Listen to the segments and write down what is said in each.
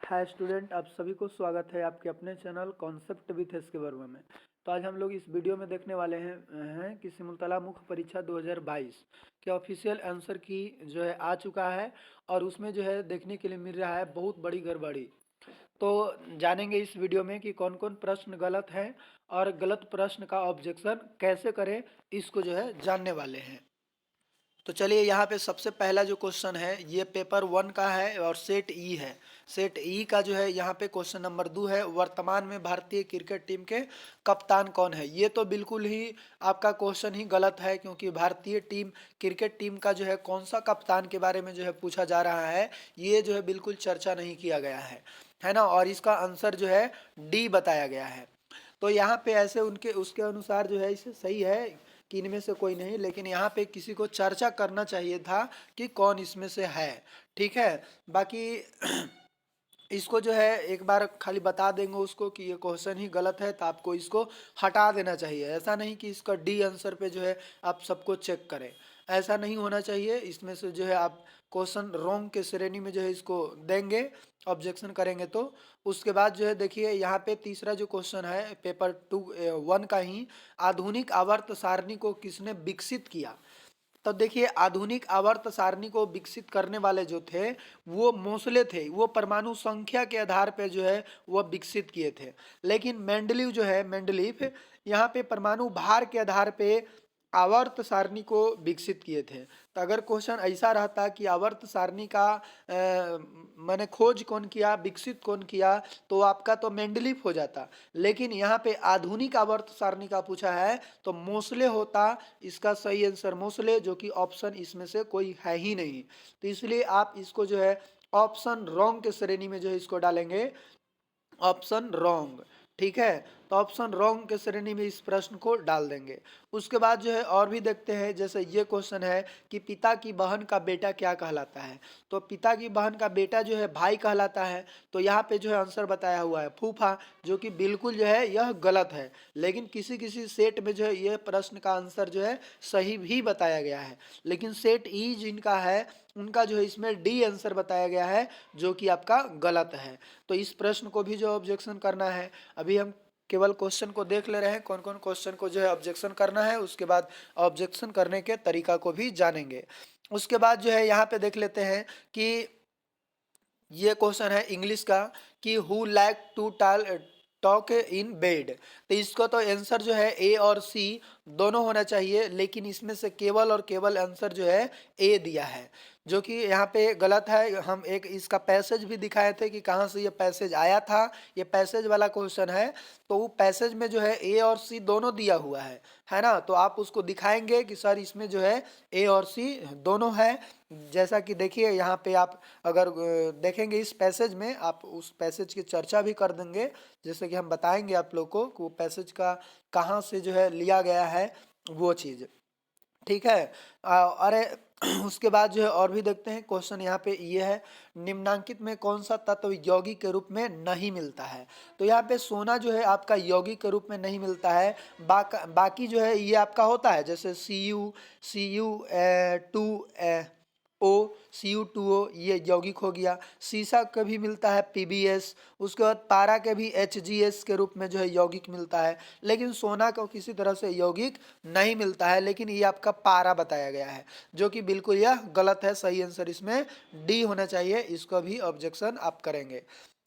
Hi student, आप सभी को स्वागत है आपके अपने channel concept with SK Verma में। तो आज हम लोग इस वीडियो में देखने वाले हैं कि सिमुलतला मुख्य परीक्षा 2022 के ऑफिशियल आंसर की जो है आ चुका है और उसमें जो है देखने के लिए मिल रहा है बहुत बड़ी गड़बड़ी। तो जानेंगे इस वीडियो में कि कौन कौन प्रश्न गलत हैं और गलत प्रश्न का ऑब्जेक्शन कैसे करें, इसको जो है जानने वाले हैं। तो चलिए यहाँ पे सबसे पहला जो क्वेश्चन है ये पेपर 1 का है और सेट ई है। सेट ई का जो है यहाँ पे क्वेश्चन नंबर 2 है, वर्तमान में भारतीय क्रिकेट टीम के कप्तान कौन है। ये तो बिल्कुल ही आपका क्वेश्चन ही गलत है, क्योंकि भारतीय टीम क्रिकेट टीम का जो है कौन सा कप्तान के बारे में जो है पूछा जा रहा है, ये जो है बिल्कुल चर्चा नहीं किया गया है ना। और इसका आंसर जो है डी बताया गया है। तो यहाँ पे ऐसे उनके उसके अनुसार जो है इसे सही है कि इनमें से कोई नहीं, लेकिन यहाँ पे किसी को चर्चा करना चाहिए था कि कौन इसमें से है। ठीक है, बाकी इसको जो है एक बार खाली बता देंगे उसको कि ये क्वेश्चन ही गलत है, तो आपको इसको हटा देना चाहिए। ऐसा नहीं कि इसका डी आंसर पे जो है आप सबको चेक करें, ऐसा नहीं होना चाहिए। इसमें से जो है आप क्वेश्चन रॉन्ग के श्रेणी में जो है इसको देंगे, ऑब्जेक्शन करेंगे। तो उसके बाद जो है देखिए यहाँ पे तीसरा जो क्वेश्चन है पेपर 1 का ही, आधुनिक आवर्त सारणी को किसने विकसित किया। तो देखिए आधुनिक आवर्त सारणी को विकसित करने वाले जो थे वो मोसले थे, वो परमाणु संख्या के आधार पे जो है वो विकसित किए थे। लेकिन मेंडलीव जो है, मेंडलीव यहाँ पे परमाणु भार के आधार पे आवर्त सारणी को विकसित किए थे। तो अगर क्वेश्चन ऐसा रहता कि आवर्त सारणी का मैंने खोज कौन किया, विकसित कौन किया, तो आपका तो मेंडलीव हो जाता। लेकिन यहाँ पे आधुनिक आवर्त सारणी का पूछा है तो मोसले होता इसका सही आंसर, मोसले, जो कि ऑप्शन इसमें से कोई है ही नहीं। तो इसलिए आप इसको जो है ऑप्शन रॉन्ग के श्रेणी में जो है इसको डालेंगे, ऑप्शन रॉन्ग। ठीक है, तो ऑप्शन रॉन्ग के श्रेणी में इस प्रश्न को डाल देंगे। उसके बाद जो है और भी देखते हैं, जैसे ये क्वेश्चन है कि पिता की बहन का बेटा क्या कहलाता है। तो पिता की बहन का बेटा जो है भाई कहलाता है। तो यहाँ पे जो है आंसर बताया हुआ है फूफा, जो कि बिल्कुल जो है यह गलत है। लेकिन किसी किसी सेट में जो है यह प्रश्न का आंसर जो है सही भी बताया गया है। लेकिन सेट ई जिनका है उनका जो है इसमें डी आंसर बताया गया है, जो कि आपका गलत है। तो इस प्रश्न को भी जो ऑब्जेक्शन करना है, अभी हम केवल क्वेश्चन को देख ले रहे हैं कौन कौन क्वेश्चन को जो है ऑब्जेक्शन करना है, उसके बाद ऑब्जेक्शन करने के तरीका को भी जानेंगे। उसके बाद जो है यहाँ पे देख लेते हैं कि ये क्वेश्चन है इंग्लिश का कि who like to talk in bed. तो इसको तो आंसर जो है ए और सी दोनों होना चाहिए, लेकिन इसमें से केवल और केवल आंसर जो है ए दिया है, जो कि यहाँ पे गलत है। हम एक इसका पैसेज भी दिखाए थे कि कहाँ से ये पैसेज आया था, ये पैसेज वाला क्वेश्चन है। तो वो पैसेज में जो है ए और सी दोनों दिया हुआ है ना। तो आप उसको दिखाएंगे कि सर इसमें जो है ए और सी दोनों है। जैसा कि देखिए यहाँ पे आप अगर देखेंगे इस पैसेज में, आप उस पैसेज की चर्चा भी कर देंगे, जैसे कि हम बताएंगे आप लोग को कि वो पैसेज का कहाँ से जो है लिया गया है वो चीज़। ठीक है, अरे उसके बाद जो है और भी देखते हैं क्वेश्चन यहाँ पे ये है, निम्नांकित में कौन सा तत्व यौगिक के रूप में नहीं मिलता है। तो यहाँ पे सोना जो है आपका यौगिक के रूप में नहीं मिलता है। बाकी जो है ये आपका होता है, जैसे Cu2O, Cu2O ये यौगिक हो गया। सीसा का भी मिलता है PbS, उसके बाद पारा के भी HgS के रूप में जो है यौगिक मिलता है। लेकिन सोना को किसी तरह से यौगिक नहीं मिलता है, लेकिन ये आपका पारा बताया गया है, जो कि बिल्कुल यह गलत है। सही आंसर इसमें डी होना चाहिए, इसको भी ऑब्जेक्शन आप करेंगे।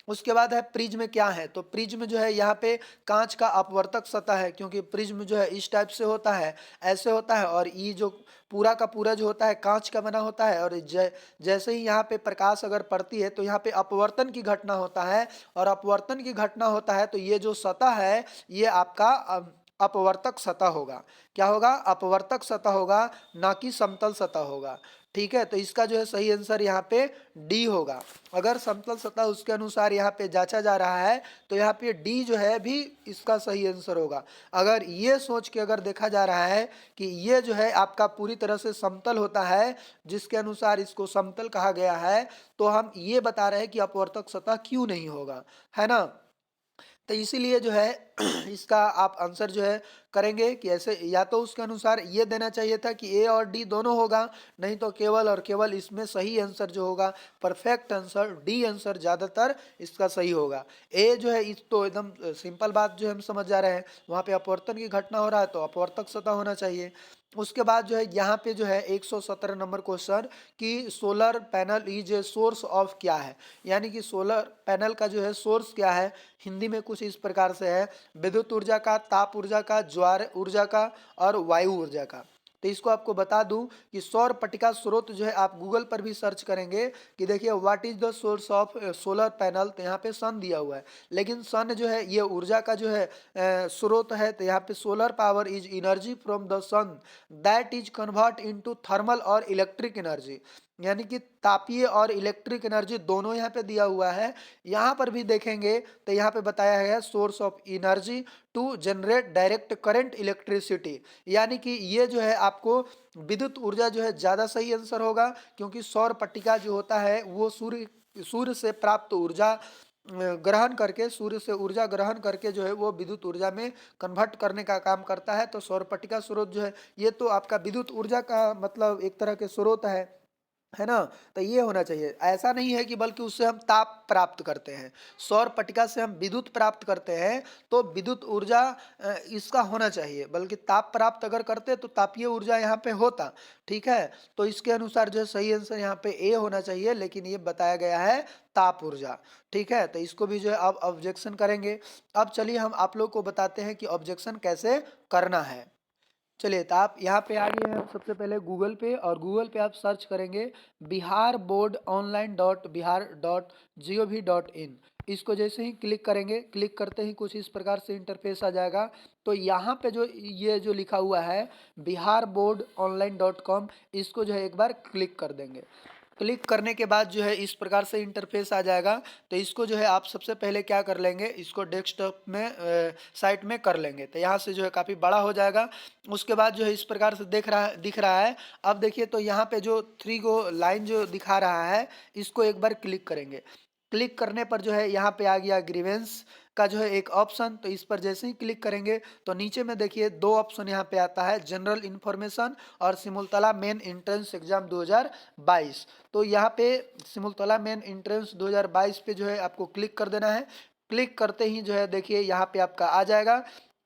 उसके बाद है प्रिज्म क्या है। तो प्रिज्म जो है यहाँ पे कांच का अपवर्तक सतह है, क्योंकि प्रिज्म जो है इस टाइप से होता है, ऐसे होता है, और ये जो पूरा का पूरा जो होता है कांच का बना होता है। और जैसे ही यहाँ पे प्रकाश अगर पड़ती है तो यहाँ पे अपवर्तन की घटना होता है, और अपवर्तन की घटना होता है तो ये जो सतह है ये आपका अपवर्तक सतह होगा। क्या होगा? अपवर्तक सतह होगा, ना कि समतल सतह होगा। ठीक है, तो इसका जो है सही आंसर यहाँ पे डी होगा। अगर समतल सतह उसके अनुसार यहाँ पे जांचा जा रहा है तो यहाँ पे डी जो है भी इसका सही आंसर होगा। अगर ये सोच के अगर देखा जा रहा है कि ये जो है आपका पूरी तरह से समतल होता है, जिसके अनुसार इसको समतल कहा गया है, तो हम ये बता रहे हैं कि अपवर्तक सतह क्यों नहीं होगा, है ना। तो इसीलिए जो है इसका आप आंसर जो है करेंगे कि ऐसे, या तो उसके अनुसार ये देना चाहिए था कि ए और डी दोनों होगा, नहीं तो केवल और केवल इसमें सही आंसर जो होगा, परफेक्ट आंसर डी आंसर ज़्यादातर इसका सही होगा। ए जो है इस तो एकदम सिंपल बात जो हम समझ जा रहे हैं, वहाँ पे अपवर्तन की घटना हो रहा है तो अपवर्तक सतह होना चाहिए। उसके बाद जो है यहाँ पे जो है 117 नंबर क्वेश्चन कि solar panel is a source of क्या है, यानी कि सोलर पैनल का जो है सोर्स क्या है, हिंदी में कुछ इस प्रकार से है, विद्युत ऊर्जा का, ताप ऊर्जा का, ज्वार ऊर्जा का और वायु ऊर्जा का। तो इसको आपको बता दूं कि सौर पट्टिका स्रोत जो है आप गूगल पर भी सर्च करेंगे कि देखिए what is the source of solar panel, तो यहाँ पे सन दिया हुआ है, लेकिन सन जो है ये ऊर्जा का जो है स्रोत है, तो यहाँ पे solar power is energy from the sun that is convert into thermal और इलेक्ट्रिक एनर्जी, यानी कि तापीय और इलेक्ट्रिक एनर्जी दोनों यहाँ पे दिया हुआ है। यहाँ पर भी देखेंगे तो यहाँ पे बताया गया है source of energy to generate direct current electricity, यानी कि ये जो है आपको विद्युत ऊर्जा जो है ज़्यादा सही आंसर होगा, क्योंकि सौर पट्टिका जो होता है वो सूर्य से प्राप्त ऊर्जा ग्रहण करके, सूर्य से ऊर्जा ग्रहण करके जो है वो विद्युत ऊर्जा में कन्वर्ट करने का काम करता है। तो सौर पट्टिका स्रोत जो है ये तो आपका विद्युत ऊर्जा का मतलब एक तरह के स्रोत है ना। तो ये होना चाहिए, ऐसा नहीं है कि बल्कि उससे हम ताप प्राप्त करते हैं, सौर पट्टिका से हम विद्युत प्राप्त करते हैं, तो विद्युत ऊर्जा इसका होना चाहिए, बल्कि ताप प्राप्त अगर करते तो तापीय ऊर्जा यहाँ पे होता। ठीक है, तो इसके अनुसार जो है सही आंसर यहाँ पे ए होना चाहिए, लेकिन ये बताया गया है ताप ऊर्जा। ठीक है, तो इसको भी जो है अब ऑब्जेक्शन करेंगे। अब चलिए हम आप लोग को बताते हैं कि ऑब्जेक्शन कैसे करना है। चलिए, तो आप यहाँ पे आ गए हैं सबसे पहले गूगल पे, और गूगल पे आप सर्च करेंगे Bihar board online dot Bihar dot G O V dot in. इसको जैसे ही क्लिक करेंगे, क्लिक करते ही कुछ इस प्रकार से इंटरफेस आ जाएगा। तो यहाँ पे जो ये जो लिखा हुआ है Bihar board online dot com, इसको जो है एक बार क्लिक कर देंगे। क्लिक करने के बाद जो है इस प्रकार से इंटरफेस आ जाएगा। तो इसको जो है आप सबसे पहले क्या कर लेंगे, इसको डेस्कटॉप में साइट में कर लेंगे, तो यहाँ से जो है काफ़ी बड़ा हो जाएगा। उसके बाद जो है इस प्रकार से दिख रहा है। अब देखिए, तो यहाँ पे जो 3 गो लाइन जो दिखा रहा है, इसको एक बार क्लिक करेंगे। क्लिक करने पर जो है यहाँ पे आ गया ग्रीवेंस का जो है एक ऑप्शन, तो इस पर जैसे ही क्लिक करेंगे तो नीचे में देखिए 2 ऑप्शन यहाँ पे आता है, जनरल इन्फॉर्मेशन और सिमुलतला मेन एंट्रेंस एग्जाम 2022। तो यहाँ पे सिमुलतला मेन एंट्रेंस 2022 पे जो है आपको क्लिक कर देना है। क्लिक करते ही जो है देखिए यहाँ पे आपका आ जाएगा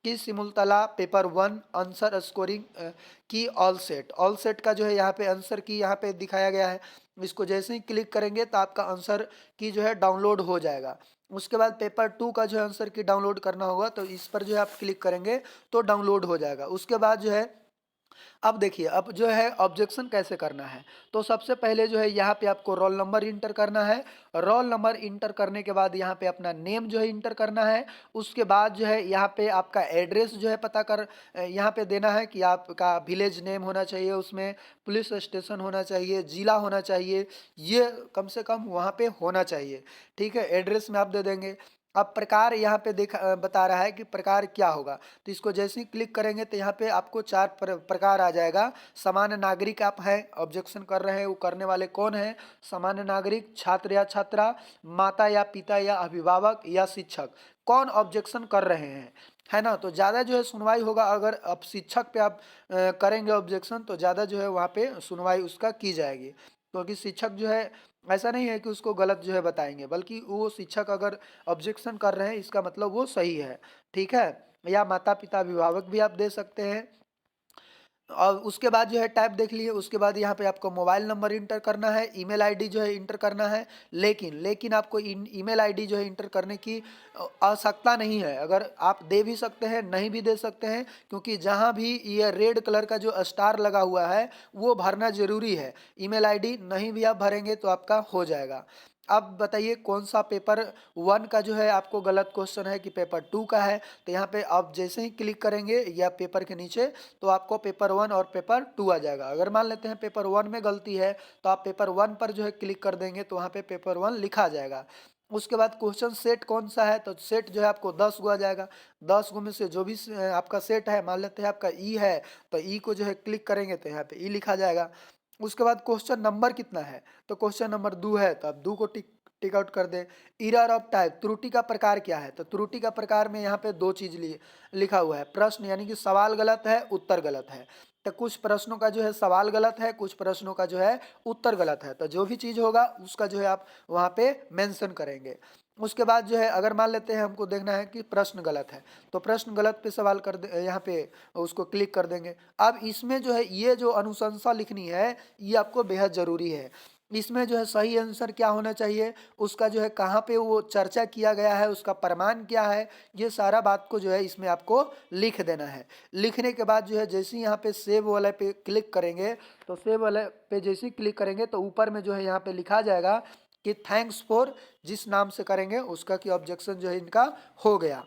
कि सिमुलतला पेपर 1 आंसर स्कोरिंग की ऑल सेट का जो है यहाँ पे आंसर की यहाँ पे दिखाया गया है। इसको जैसे ही क्लिक करेंगे तो आपका आंसर की जो है डाउनलोड हो जाएगा। उसके बाद पेपर 2 का जो है आंसर की डाउनलोड करना होगा, तो इस पर जो है आप क्लिक करेंगे तो डाउनलोड हो जाएगा। उसके बाद जो है अब देखिए, अब जो है ऑब्जेक्शन कैसे करना है। तो सबसे पहले जो है यहाँ पे आपको रोल नंबर इंटर करना है। रोल नंबर इंटर करने के बाद यहाँ पे अपना नेम जो है इंटर करना है। उसके बाद जो है यहाँ पे आपका एड्रेस जो है पता कर यहाँ पे देना है कि आपका विलेज नेम होना चाहिए, उसमें पुलिस स्टेशन होना चाहिए, जिला होना चाहिए, ये कम से कम वहाँ पे होना चाहिए। ठीक है, एड्रेस में आप दे देंगे। अब प्रकार यहाँ पे बता रहा है कि प्रकार क्या होगा, तो इसको जैसे ही क्लिक करेंगे तो यहाँ पे आपको 4 प्रकार आ जाएगा। सामान्य नागरिक आप हैं, ऑब्जेक्शन कर रहे हैं, वो करने वाले कौन है, सामान्य नागरिक, छात्र या छात्रा, माता या पिता या अभिभावक या शिक्षक, कौन ऑब्जेक्शन कर रहे हैं, है ना। तो ज़्यादा जो है सुनवाई होगा, अगर आप शिक्षक पे आप करेंगे ऑब्जेक्शन तो ज़्यादा जो है वहाँ पे सुनवाई उसका की जाएगी, क्योंकि शिक्षक जो है ऐसा नहीं है कि उसको गलत जो है बताएंगे, बल्कि वो शिक्षक अगर ऑब्जेक्शन कर रहे हैं इसका मतलब वो सही है। ठीक है, या माता पिता अभिभावक भी आप दे सकते हैं। और उसके बाद जो है टाइप देख लिए, उसके बाद यहाँ पे आपको मोबाइल नंबर इंटर करना है, ईमेल आईडी जो है इंटर करना है। लेकिन आपको ईमेल आईडी जो है इंटर करने की आवश्यकता नहीं है, अगर आप दे भी सकते हैं नहीं भी दे सकते हैं, क्योंकि जहाँ भी ये रेड कलर का जो स्टार लगा हुआ है वो भरना जरूरी है। ईमेल आईडी नहीं भी आप भरेंगे तो आपका हो जाएगा। अब बताइए कौन सा पेपर 1 का जो है आपको गलत क्वेश्चन है कि पेपर 2 का है। तो यहाँ पे आप जैसे ही क्लिक करेंगे या पेपर के नीचे तो आपको पेपर 1 और पेपर 2 आ जाएगा। अगर मान लेते हैं पेपर 1 में गलती है तो आप पेपर 1 पर जो है क्लिक कर देंगे तो वहाँ पे पेपर 1 लिखा जाएगा। उसके बाद क्वेश्चन सेट कौन सा है, तो सेट जो है आपको 10 गो आ जाएगा। 10 गो में से जो भी आपका सेट है, मान लेते हैं आपका ई है तो ई को जो है क्लिक करेंगे तो यहाँ पे ई लिखा जाएगा। उसके बाद क्वेश्चन नंबर कितना है, तो क्वेश्चन नंबर 2 है तो आप 2 को टिक टिक आउट कर दें। एरर ऑफ टाइप, त्रुटि का प्रकार क्या है, तो त्रुटि का प्रकार में यहाँ पे दो चीज लिखा हुआ है, प्रश्न यानी कि सवाल गलत है, उत्तर गलत है। तो कुछ प्रश्नों का जो है सवाल गलत है, कुछ प्रश्नों का जो है उत्तर गलत है, तो जो भी चीज होगा उसका जो है आप वहाँ पे मेंशन करेंगे। उसके बाद जो है अगर मान लेते हैं हमको देखना है कि प्रश्न गलत है, तो प्रश्न गलत पे सवाल कर दे, यहाँ पे उसको क्लिक कर देंगे। अब इसमें जो है ये जो अनुशंसा लिखनी है ये आपको बेहद जरूरी है। इसमें जो है सही आंसर क्या होना चाहिए, उसका जो है कहाँ पे वो चर्चा किया गया है, उसका प्रमाण क्या है, ये सारा बात को जो है इसमें आपको लिख देना है। लिखने के बाद जो है जैसे ही यहाँ पे सेव वाले पे क्लिक करेंगे, तो सेव वाले पे जैसे ही क्लिक करेंगे तो ऊपर में जो है यहाँ पे लिखा जाएगा कि थैंक्स फॉर, जिस नाम से करेंगे उसका कि ऑब्जेक्शन जो है इनका हो गया।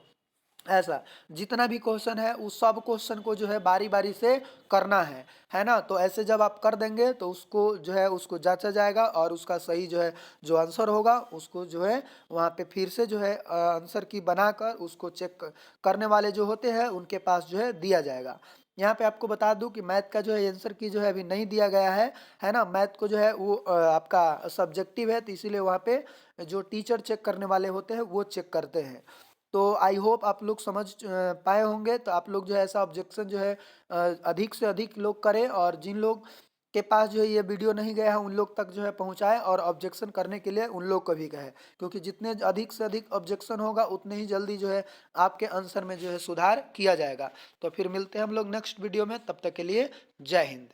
ऐसा जितना भी क्वेश्चन है उस सब क्वेश्चन को जो है बारी बारी से करना है ना। तो ऐसे जब आप कर देंगे तो उसको जो है उसको जांचा जाएगा और उसका सही जो है जो आंसर होगा उसको जो है वहाँ पे फिर से जो है आंसर की बनाकर उसको चेक करने वाले जो होते हैं उनके पास जो है दिया जाएगा। यहाँ पे आपको बता दूं कि मैथ का जो है आंसर की जो है अभी नहीं दिया गया है ना। मैथ को जो है वो आपका सब्जेक्टिव है, तो इसीलिए वहाँ पे जो टीचर चेक करने वाले होते हैं वो चेक करते हैं। तो आई होप आप लोग समझ पाए होंगे। तो आप लोग जो है ऐसा ऑब्जेक्शन जो है अधिक से अधिक लोग करें, और जिन लोग के पास जो है ये वीडियो नहीं गया है उन लोग तक जो है पहुंचाएं, और ऑब्जेक्शन करने के लिए उन लोग को भी कहें, क्योंकि जितने अधिक से अधिक ऑब्जेक्शन होगा उतने ही जल्दी जो है आपके आंसर में जो है सुधार किया जाएगा। तो फिर मिलते हैं हम लोग नेक्स्ट वीडियो में, तब तक के लिए जय हिंद।